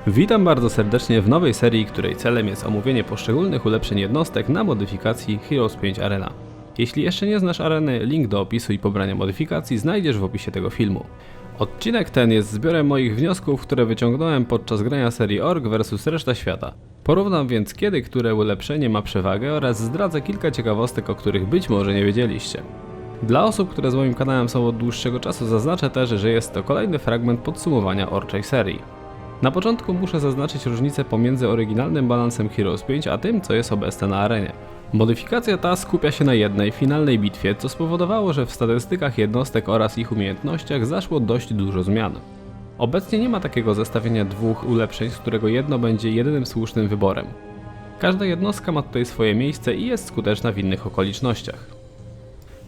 Witam bardzo serdecznie w nowej serii, której celem jest omówienie poszczególnych ulepszeń jednostek na modyfikacji Heroes 5 Arena. Jeśli jeszcze nie znasz areny, link do opisu i pobrania modyfikacji znajdziesz w opisie tego filmu. Odcinek ten jest zbiorem moich wniosków, które wyciągnąłem podczas grania serii Ork vs reszta świata. Porównam więc kiedy które ulepszenie ma przewagę oraz zdradzę kilka ciekawostek, o których być może nie wiedzieliście. Dla osób, które z moim kanałem są od dłuższego czasu, zaznaczę też, że jest to kolejny fragment podsumowania orczej serii. Na początku muszę zaznaczyć różnicę pomiędzy oryginalnym balansem Heroes 5 a tym, co jest obecne na arenie. Modyfikacja ta skupia się na jednej, finalnej bitwie, co spowodowało, że w statystykach jednostek oraz ich umiejętnościach zaszło dość dużo zmian. Obecnie nie ma takiego zestawienia dwóch ulepszeń, z którego jedno będzie jedynym słusznym wyborem. Każda jednostka ma tutaj swoje miejsce i jest skuteczna w innych okolicznościach.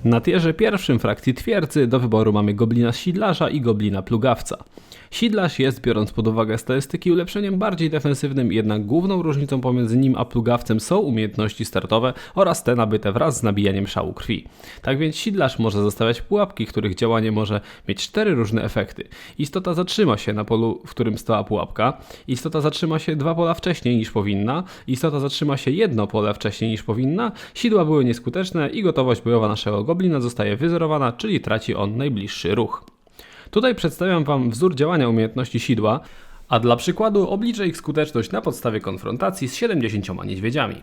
Na tierze pierwszym frakcji twierdzy do wyboru mamy Goblina Sidlarza i Goblina Plugawca. Sidlarz jest, biorąc pod uwagę statystyki, ulepszeniem bardziej defensywnym, jednak główną różnicą pomiędzy nim a Plugawcem są umiejętności startowe oraz te nabyte wraz z nabijaniem szału krwi. Tak więc Sidlarz może zostawiać pułapki, których działanie może mieć 4 różne efekty. Istota zatrzyma się na polu, w którym stała pułapka, istota zatrzyma się 2 pola wcześniej niż powinna, istota zatrzyma się 1 pole wcześniej niż powinna, sidła były nieskuteczne i gotowość bojowa naszego goblina zostaje wyzerowana, czyli traci on najbliższy ruch. Tutaj przedstawiam Wam wzór działania umiejętności sidła, a dla przykładu obliczę ich skuteczność na podstawie konfrontacji z 70 niedźwiedziami.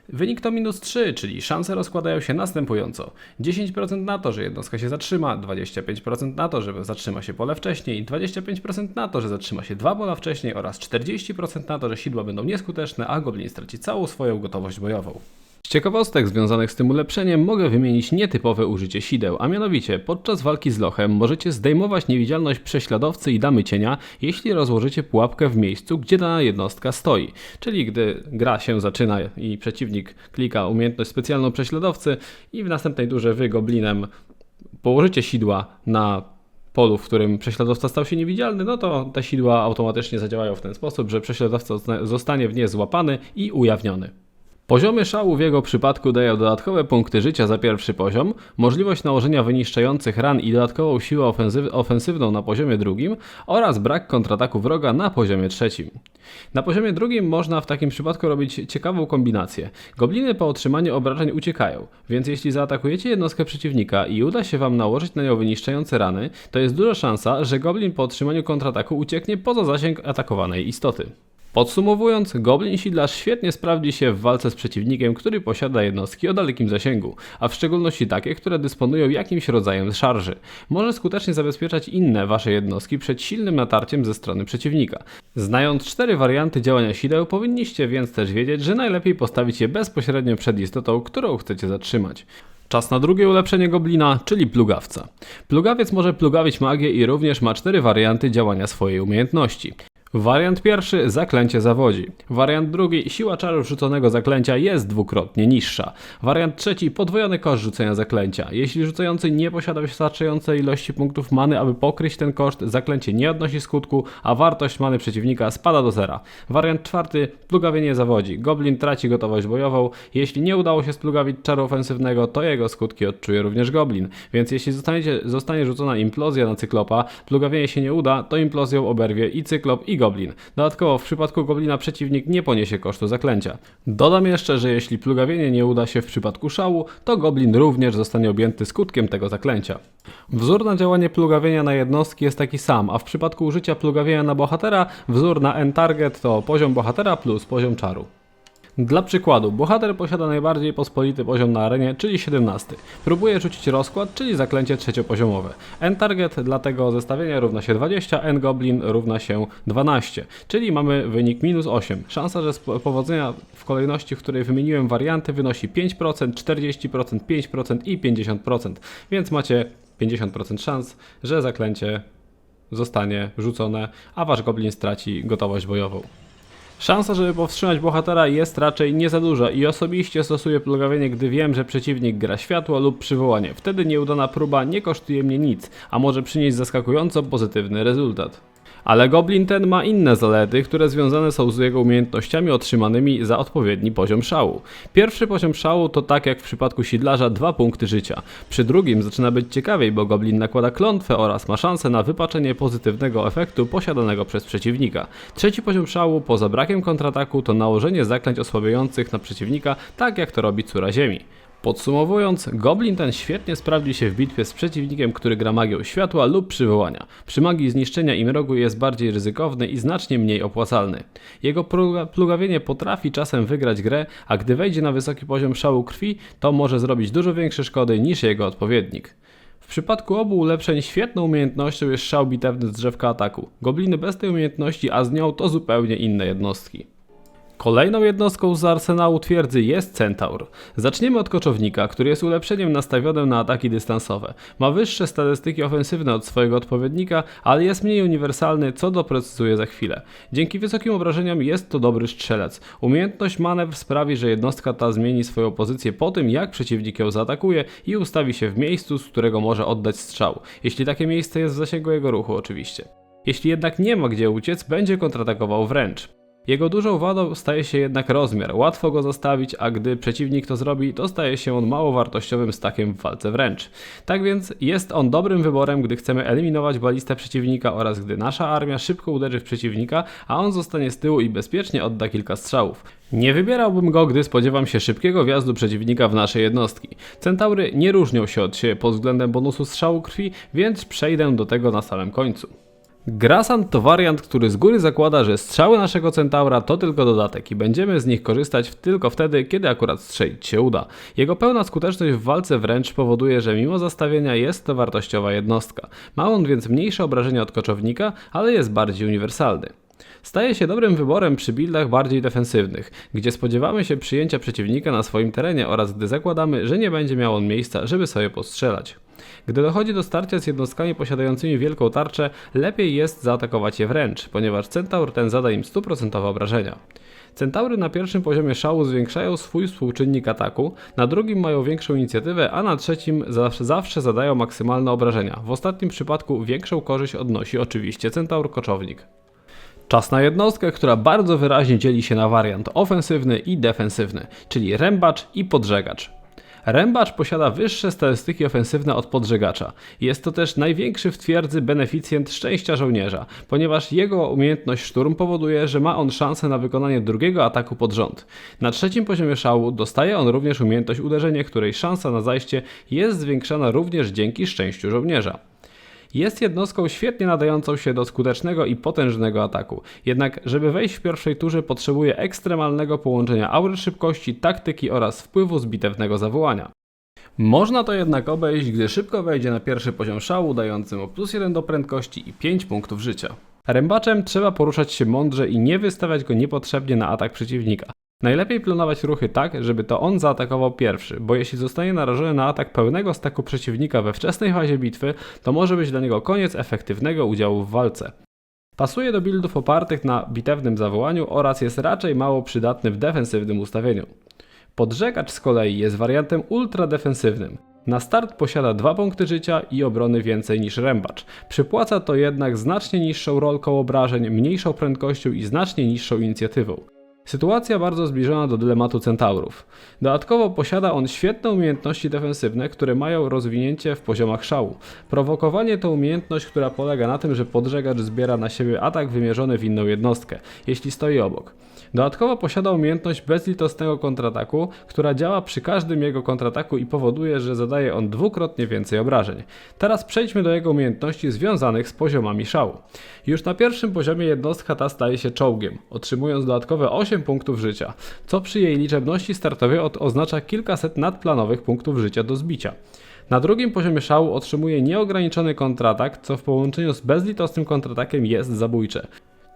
Wynik to -3, czyli szanse rozkładają się następująco. 10% na to, że jednostka się zatrzyma, 25% na to, że zatrzyma się pole wcześniej, 25% na to, że zatrzyma się 2 pola wcześniej oraz 40% na to, że sidła będą nieskuteczne, a goblin straci całą swoją gotowość bojową. Z ciekawostek związanych z tym ulepszeniem mogę wymienić nietypowe użycie sideł, a mianowicie podczas walki z lochem możecie zdejmować niewidzialność prześladowcy i damy cienia, jeśli rozłożycie pułapkę w miejscu, gdzie dana jednostka stoi. Czyli gdy gra się zaczyna i przeciwnik klika umiejętność specjalną prześladowcy i w następnej turze wy goblinem położycie sidła na polu, w którym prześladowca stał się niewidzialny, no to te sidła automatycznie zadziałają w ten sposób, że prześladowca zostanie w nie złapany i ujawniony. Poziomy szału w jego przypadku dają dodatkowe punkty życia za pierwszy poziom, możliwość nałożenia wyniszczających ran i dodatkową siłę ofensywną na poziomie drugim oraz brak kontrataku wroga na poziomie trzecim. Na poziomie drugim można w takim przypadku robić ciekawą kombinację. Gobliny po otrzymaniu obrażeń uciekają, więc jeśli zaatakujecie jednostkę przeciwnika i uda się Wam nałożyć na nią wyniszczające rany, to jest duża szansa, że goblin po otrzymaniu kontrataku ucieknie poza zasięg atakowanej istoty. Podsumowując, Goblin Sidlarz świetnie sprawdzi się w walce z przeciwnikiem, który posiada jednostki o dalekim zasięgu, a w szczególności takie, które dysponują jakimś rodzajem szarży. Może skutecznie zabezpieczać inne wasze jednostki przed silnym natarciem ze strony przeciwnika. Znając 4 warianty działania sideł, powinniście więc też wiedzieć, że najlepiej postawić je bezpośrednio przed istotą, którą chcecie zatrzymać. Czas na drugie ulepszenie goblina, czyli plugawca. Plugawiec może plugawić magię i również ma 4 warianty działania swojej umiejętności. Wariant pierwszy, zaklęcie zawodzi. Wariant drugi, siła czarów rzuconego zaklęcia jest dwukrotnie niższa. Wariant trzeci, podwojony koszt rzucenia zaklęcia. Jeśli rzucający nie posiada wystarczającej ilości punktów many, aby pokryć ten koszt, zaklęcie nie odnosi skutku, a wartość many przeciwnika spada do zera. Wariant czwarty, plugawienie zawodzi. Goblin traci gotowość bojową. Jeśli nie udało się splugawić czaru ofensywnego, to jego skutki odczuje również goblin. Więc jeśli zostanie rzucona implozja na cyklopa, plugawienie się nie uda, to implozją oberwie i cyklop i goblin. Dodatkowo w przypadku goblina przeciwnik nie poniesie kosztu zaklęcia. Dodam jeszcze, że jeśli plugawienie nie uda się w przypadku szału, to goblin również zostanie objęty skutkiem tego zaklęcia. Wzór na działanie plugawienia na jednostki jest taki sam, a w przypadku użycia plugawienia na bohatera wzór na end-target to poziom bohatera plus poziom czaru. Dla przykładu, bohater posiada najbardziej pospolity poziom na arenie, czyli 17. Próbuje rzucić rozkład, czyli zaklęcie trzeciopoziomowe. End-target dla tego zestawienia równa się 20, end-goblin równa się 12, czyli mamy wynik -8. Szansa, że z powodzenia w kolejności, w której wymieniłem warianty, wynosi 5%, 40%, 5% i 50%, więc macie 50% szans, że zaklęcie zostanie rzucone, a wasz goblin straci gotowość bojową. Szansa, żeby powstrzymać bohatera jest raczej nie za duża i osobiście stosuję plugawienie, gdy wiem, że przeciwnik gra światło lub przywołanie. Wtedy nieudana próba nie kosztuje mnie nic, a może przynieść zaskakująco pozytywny rezultat. Ale goblin ten ma inne zalety, które związane są z jego umiejętnościami otrzymanymi za odpowiedni poziom szału. Pierwszy poziom szału to, tak jak w przypadku sidlarza, 2 punkty życia. Przy drugim zaczyna być ciekawiej, bo goblin nakłada klątwę oraz ma szansę na wypaczenie pozytywnego efektu posiadanego przez przeciwnika. Trzeci poziom szału, poza brakiem kontrataku, to nałożenie zaklęć osłabiających na przeciwnika, tak jak to robi Córa Ziemi. Podsumowując, goblin ten świetnie sprawdzi się w bitwie z przeciwnikiem, który gra magią światła lub przywołania. Przy magii zniszczenia i mrogu jest bardziej ryzykowny i znacznie mniej opłacalny. Jego plugawienie potrafi czasem wygrać grę, a gdy wejdzie na wysoki poziom szału krwi, to może zrobić dużo większe szkody niż jego odpowiednik. W przypadku obu ulepszeń świetną umiejętnością jest szał bitewny z drzewka ataku. Gobliny bez tej umiejętności, a z nią to zupełnie inne jednostki. Kolejną jednostką z arsenału twierdzy jest centaur. Zaczniemy od koczownika, który jest ulepszeniem nastawionym na ataki dystansowe. Ma wyższe statystyki ofensywne od swojego odpowiednika, ale jest mniej uniwersalny, co doprecyzuję za chwilę. Dzięki wysokim obrażeniom jest to dobry strzelec. Umiejętność manewr sprawi, że jednostka ta zmieni swoją pozycję po tym, jak przeciwnik ją zaatakuje i ustawi się w miejscu, z którego może oddać strzał. Jeśli takie miejsce jest w zasięgu jego ruchu oczywiście. Jeśli jednak nie ma gdzie uciec, będzie kontratakował wręcz. Jego dużą wadą staje się jednak rozmiar, łatwo go zostawić, a gdy przeciwnik to zrobi, to staje się on mało wartościowym stakiem w walce wręcz. Tak więc jest on dobrym wyborem, gdy chcemy eliminować balistę przeciwnika oraz gdy nasza armia szybko uderzy w przeciwnika, a on zostanie z tyłu i bezpiecznie odda kilka strzałów. Nie wybierałbym go, gdy spodziewam się szybkiego wjazdu przeciwnika w nasze jednostki. Centaury nie różnią się od siebie pod względem bonusu strzału krwi, więc przejdę do tego na samym końcu. Grasant to wariant, który z góry zakłada, że strzały naszego centaura to tylko dodatek i będziemy z nich korzystać tylko wtedy, kiedy akurat strzelić się uda. Jego pełna skuteczność w walce wręcz powoduje, że mimo zastawienia jest to wartościowa jednostka. Ma on więc mniejsze obrażenia od koczownika, ale jest bardziej uniwersalny. Staje się dobrym wyborem przy buildach bardziej defensywnych, gdzie spodziewamy się przyjęcia przeciwnika na swoim terenie oraz gdy zakładamy, że nie będzie miał on miejsca, żeby sobie postrzelać. Gdy dochodzi do starcia z jednostkami posiadającymi wielką tarczę, lepiej jest zaatakować je wręcz, ponieważ centaur ten zada im 100% obrażenia. Centaury na pierwszym poziomie szału zwiększają swój współczynnik ataku, na drugim mają większą inicjatywę, a na trzecim zawsze zadają maksymalne obrażenia. W ostatnim przypadku większą korzyść odnosi oczywiście centaur koczownik. Czas na jednostkę, która bardzo wyraźnie dzieli się na wariant ofensywny i defensywny, czyli rębacz i podżegacz. Rębacz posiada wyższe statystyki ofensywne od podżegacza. Jest to też największy w twierdzy beneficjent szczęścia żołnierza, ponieważ jego umiejętność szturm powoduje, że ma on szansę na wykonanie drugiego ataku pod rząd. Na trzecim poziomie szału dostaje on również umiejętność uderzenie, której szansa na zajście jest zwiększana również dzięki szczęściu żołnierza. Jest jednostką świetnie nadającą się do skutecznego i potężnego ataku. Jednak, żeby wejść w pierwszej turze, potrzebuje ekstremalnego połączenia aury szybkości, taktyki oraz wpływu z bitewnego zawołania. Można to jednak obejść, gdy szybko wejdzie na pierwszy poziom szału, dający mu +1 do prędkości i 5 punktów życia. Rębaczem trzeba poruszać się mądrze i nie wystawiać go niepotrzebnie na atak przeciwnika. Najlepiej planować ruchy tak, żeby to on zaatakował pierwszy, bo jeśli zostanie narażony na atak pełnego staku przeciwnika we wczesnej fazie bitwy, to może być dla niego koniec efektywnego udziału w walce. Pasuje do buildów opartych na bitewnym zawołaniu oraz jest raczej mało przydatny w defensywnym ustawieniu. Podżegacz z kolei jest wariantem ultra defensywnym. Na start posiada 2 punkty życia i obrony więcej niż rębacz. Przypłaca to jednak znacznie niższą rolką obrażeń, mniejszą prędkością i znacznie niższą inicjatywą. Sytuacja bardzo zbliżona do dylematu centaurów. Dodatkowo posiada on świetne umiejętności defensywne, które mają rozwinięcie w poziomach szału. Prowokowanie to umiejętność, która polega na tym, że podżegacz zbiera na siebie atak wymierzony w inną jednostkę, jeśli stoi obok. Dodatkowo posiada umiejętność bezlitosnego kontrataku, która działa przy każdym jego kontrataku i powoduje, że zadaje on dwukrotnie więcej obrażeń. Teraz przejdźmy do jego umiejętności związanych z poziomami szału. Już na pierwszym poziomie jednostka ta staje się czołgiem, otrzymując dodatkowe 8 punktów życia, co przy jej liczebności startowej oznacza kilkaset nadplanowych punktów życia do zbicia. Na drugim poziomie szału otrzymuje nieograniczony kontratak, co w połączeniu z bezlitosnym kontratakiem jest zabójcze.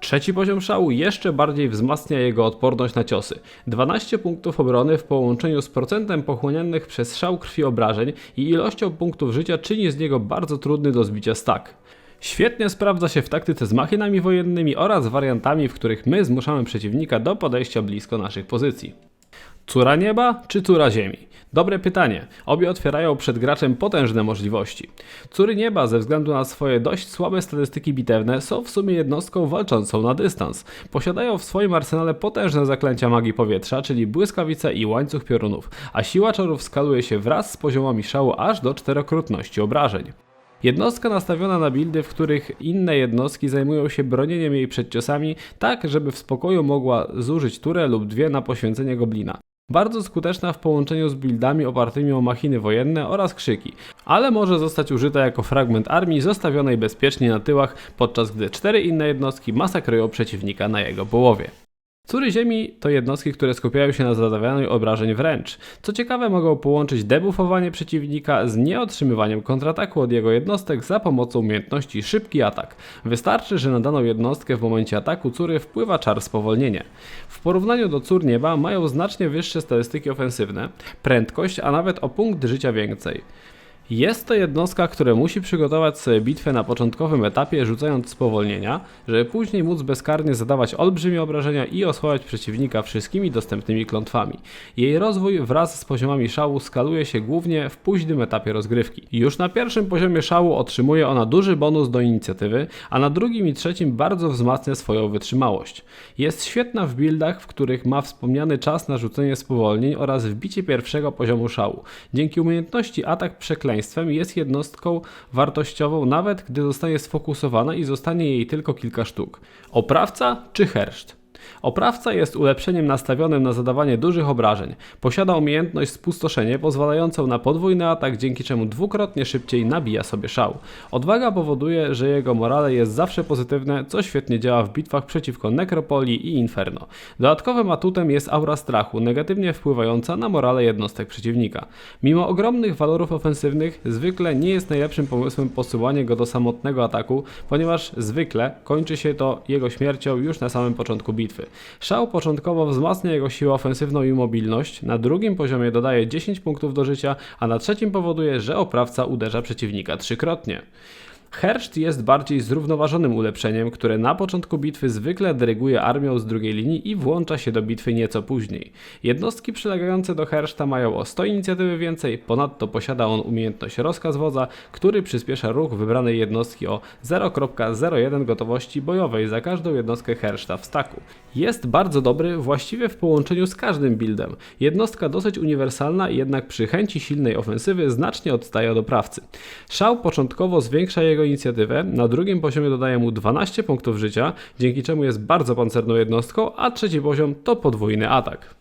Trzeci poziom szału jeszcze bardziej wzmacnia jego odporność na ciosy. 12 punktów obrony w połączeniu z procentem pochłoniętych przez szał krwi obrażeń i ilością punktów życia czyni z niego bardzo trudny do zbicia stack. Świetnie sprawdza się w taktyce z machinami wojennymi oraz wariantami, w których my zmuszamy przeciwnika do podejścia blisko naszych pozycji. Córa nieba czy córa ziemi? Dobre pytanie. Obie otwierają przed graczem potężne możliwości. Córy Nieba ze względu na swoje dość słabe statystyki bitewne są w sumie jednostką walczącą na dystans. Posiadają w swoim arsenale potężne zaklęcia magii powietrza, czyli błyskawice i łańcuch piorunów, a siła czarów skaluje się wraz z poziomami szału aż do 4-krotności obrażeń. Jednostka nastawiona na buildy, w których inne jednostki zajmują się bronieniem jej przed ciosami, tak żeby w spokoju mogła zużyć turę lub dwie na poświęcenie goblina. Bardzo skuteczna w połączeniu z buildami opartymi o machiny wojenne oraz krzyki, ale może zostać użyta jako fragment armii zostawionej bezpiecznie na tyłach, podczas gdy 4 inne jednostki masakrują przeciwnika na jego połowie. Córy Ziemi to jednostki, które skupiają się na zadawianiu obrażeń wręcz. Co ciekawe, mogą połączyć debuffowanie przeciwnika z nieotrzymywaniem kontrataku od jego jednostek za pomocą umiejętności szybki atak. Wystarczy, że na daną jednostkę w momencie ataku córy wpływa czar spowolnienia. W porównaniu do cór nieba mają znacznie wyższe statystyki ofensywne, prędkość, a nawet o punkt życia więcej. Jest to jednostka, która musi przygotować sobie bitwę na początkowym etapie, rzucając spowolnienia, żeby później móc bezkarnie zadawać olbrzymie obrażenia i osłabiać przeciwnika wszystkimi dostępnymi klątwami. Jej rozwój wraz z poziomami szału skaluje się głównie w późnym etapie rozgrywki. Już na pierwszym poziomie szału otrzymuje ona duży bonus do inicjatywy, a na drugim i trzecim bardzo wzmacnia swoją wytrzymałość. Jest świetna w buildach, w których ma wspomniany czas na rzucenie spowolnień oraz wbicie pierwszego poziomu szału. Dzięki umiejętności atak przekleństwem jest jednostką wartościową, nawet gdy zostanie sfokusowana i zostanie jej tylko kilka sztuk. Oprawca czy herszt? Oprawca jest ulepszeniem nastawionym na zadawanie dużych obrażeń. Posiada umiejętność spustoszenie pozwalającą na podwójny atak, dzięki czemu dwukrotnie szybciej nabija sobie szał. Odwaga powoduje, że jego morale jest zawsze pozytywne, co świetnie działa w bitwach przeciwko Nekropolii i Inferno. Dodatkowym atutem jest aura strachu, negatywnie wpływająca na morale jednostek przeciwnika. Mimo ogromnych walorów ofensywnych, zwykle nie jest najlepszym pomysłem posyłanie go do samotnego ataku, ponieważ zwykle kończy się to jego śmiercią już na samym początku bitwy. Szał początkowo wzmacnia jego siłę ofensywną i mobilność, na drugim poziomie dodaje 10 punktów do życia, a na trzecim powoduje, że oprawca uderza przeciwnika trzykrotnie. Herszt jest bardziej zrównoważonym ulepszeniem, które na początku bitwy zwykle dyryguje armią z drugiej linii i włącza się do bitwy nieco później. Jednostki przylegające do Herszta mają o 100 inicjatywy więcej, ponadto posiada on umiejętność rozkaz wodza, który przyspiesza ruch wybranej jednostki o 0,01 gotowości bojowej za każdą jednostkę Herszta w staku. Jest bardzo dobry właściwie w połączeniu z każdym buildem. Jednostka dosyć uniwersalna, jednak przy chęci silnej ofensywy znacznie odstaje od oprawcy. Szał początkowo zwiększa jego inicjatywę, na drugim poziomie dodaje mu 12 punktów życia, dzięki czemu jest bardzo pancerną jednostką, a trzeci poziom to podwójny atak.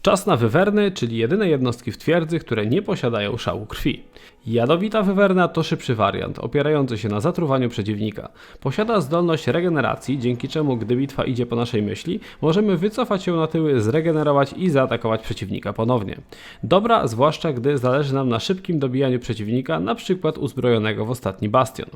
Czas na wywerny, czyli jedyne jednostki w twierdzy, które nie posiadają szału krwi. Jadowita wywerna to szybszy wariant, opierający się na zatruwaniu przeciwnika. Posiada zdolność regeneracji, dzięki czemu gdy bitwa idzie po naszej myśli, możemy wycofać ją na tyły, zregenerować i zaatakować przeciwnika ponownie. Dobra, zwłaszcza gdy zależy nam na szybkim dobijaniu przeciwnika, np. uzbrojonego w ostatni bastion.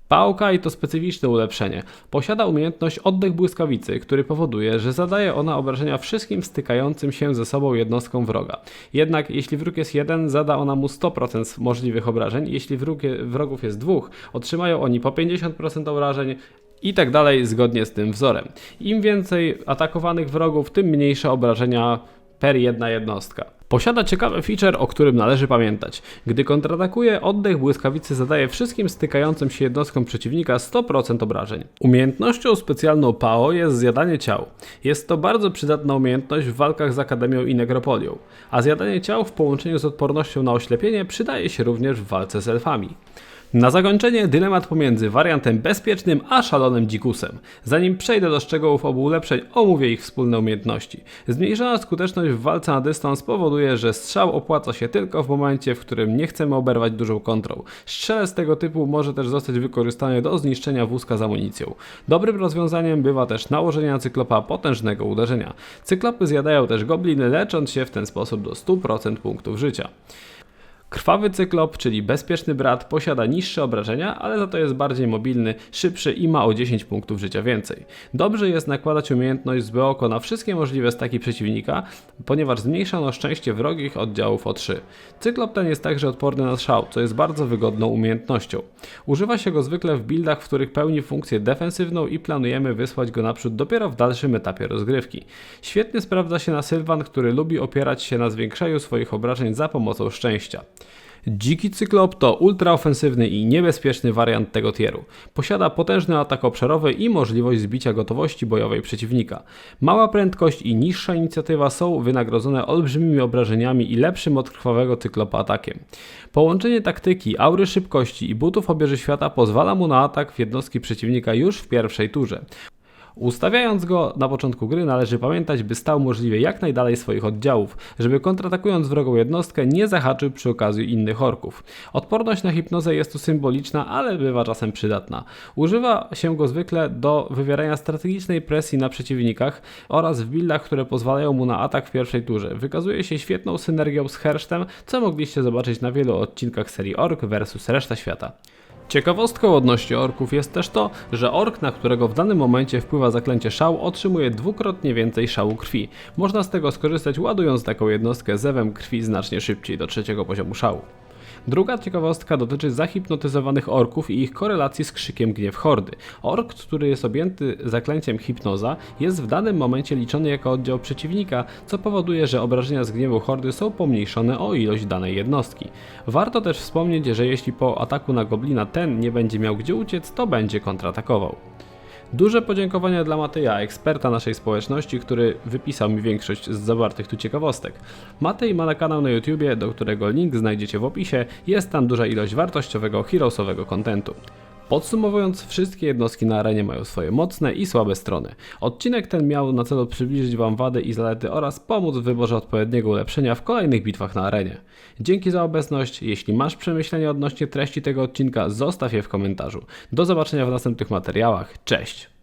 Pałkaj to specyficzne ulepszenie. Posiada umiejętność oddech błyskawicy, który powoduje, że zadaje ona obrażenia wszystkim stykającym się ze sobą jednostkom wroga. Jednak jeśli wróg jest jeden, zada ona mu 100% możliwych obrażeń, jeśli wrogów jest dwóch, otrzymają oni po 50% obrażeń i tak dalej zgodnie z tym wzorem. Im więcej atakowanych wrogów, tym mniejsze obrażenia per jedna jednostka. Posiada ciekawy feature, o którym należy pamiętać. Gdy kontratakuje, oddech błyskawicy zadaje wszystkim stykającym się jednostkom przeciwnika 100% obrażeń. Umiejętnością specjalną PAO jest zjadanie ciał. Jest to bardzo przydatna umiejętność w walkach z Akademią i Nekropolią, a zjadanie ciał w połączeniu z odpornością na oślepienie przydaje się również w walce z elfami. Na zakończenie dylemat pomiędzy wariantem bezpiecznym a szalonym dzikusem. Zanim przejdę do szczegółów obu ulepszeń, omówię ich wspólne umiejętności. Zmniejszona skuteczność w walce na dystans powoduje, że strzał opłaca się tylko w momencie, w którym nie chcemy oberwać dużą kontrą. Strzelec tego typu może też zostać wykorzystany do zniszczenia wózka z amunicją. Dobrym rozwiązaniem bywa też nałożenie na cyklopa potężnego uderzenia. Cyklopy zjadają też gobliny, lecząc się w ten sposób do 100% punktów życia. Krwawy cyklop, czyli bezpieczny brat, posiada niższe obrażenia, ale za to jest bardziej mobilny, szybszy i ma o 10 punktów życia więcej. Dobrze jest nakładać umiejętność złe oko na wszystkie możliwe staki przeciwnika, ponieważ zmniejsza ono szczęście wrogich oddziałów o 3. Cyklop ten jest także odporny na strzał, co jest bardzo wygodną umiejętnością. Używa się go zwykle w buildach, w których pełni funkcję defensywną i planujemy wysłać go naprzód dopiero w dalszym etapie rozgrywki. Świetnie sprawdza się na Sylvan, który lubi opierać się na zwiększaniu swoich obrażeń za pomocą szczęścia. Dziki cyklop to ultraofensywny i niebezpieczny wariant tego tieru. Posiada potężny atak obszarowy i możliwość zbicia gotowości bojowej przeciwnika. Mała prędkość i niższa inicjatywa są wynagrodzone olbrzymimi obrażeniami i lepszym od krwawego cyklopa atakiem. Połączenie taktyki, aury szybkości i butów obieży świata pozwala mu na atak w jednostki przeciwnika już w pierwszej turze. Ustawiając go na początku gry należy pamiętać, by stał możliwie jak najdalej swoich oddziałów, żeby kontratakując wrogą jednostkę nie zahaczył przy okazji innych orków. Odporność na hipnozę jest tu symboliczna, ale bywa czasem przydatna. Używa się go zwykle do wywierania strategicznej presji na przeciwnikach oraz w buildach, które pozwalają mu na atak w pierwszej turze. Wykazuje się świetną synergią z Hersztem, co mogliście zobaczyć na wielu odcinkach serii Ork vs reszta świata. Ciekawostką odnośnie orków jest też to, że ork, na którego w danym momencie wpływa zaklęcie szał, otrzymuje dwukrotnie więcej szału krwi. Można z tego skorzystać, ładując taką jednostkę zewem krwi znacznie szybciej do 3. poziomu szału. Druga ciekawostka dotyczy zahipnotyzowanych orków i ich korelacji z krzykiem gniew hordy. Ork, który jest objęty zaklęciem hipnoza, jest w danym momencie liczony jako oddział przeciwnika, co powoduje, że obrażenia z gniewu hordy są pomniejszone o ilość danej jednostki. Warto też wspomnieć, że jeśli po ataku na goblina ten nie będzie miał gdzie uciec, to będzie kontratakował. Duże podziękowania dla Mateja, eksperta naszej społeczności, który wypisał mi większość z zawartych tu ciekawostek. Matej ma kanał na YouTubie, do którego link znajdziecie w opisie, jest tam duża ilość wartościowego, heroesowego kontentu. Podsumowując, wszystkie jednostki na arenie mają swoje mocne i słabe strony. Odcinek ten miał na celu przybliżyć Wam wady i zalety oraz pomóc w wyborze odpowiedniego ulepszenia w kolejnych bitwach na arenie. Dzięki za obecność, jeśli masz przemyślenia odnośnie treści tego odcinka, zostaw je w komentarzu. Do zobaczenia w następnych materiałach, cześć!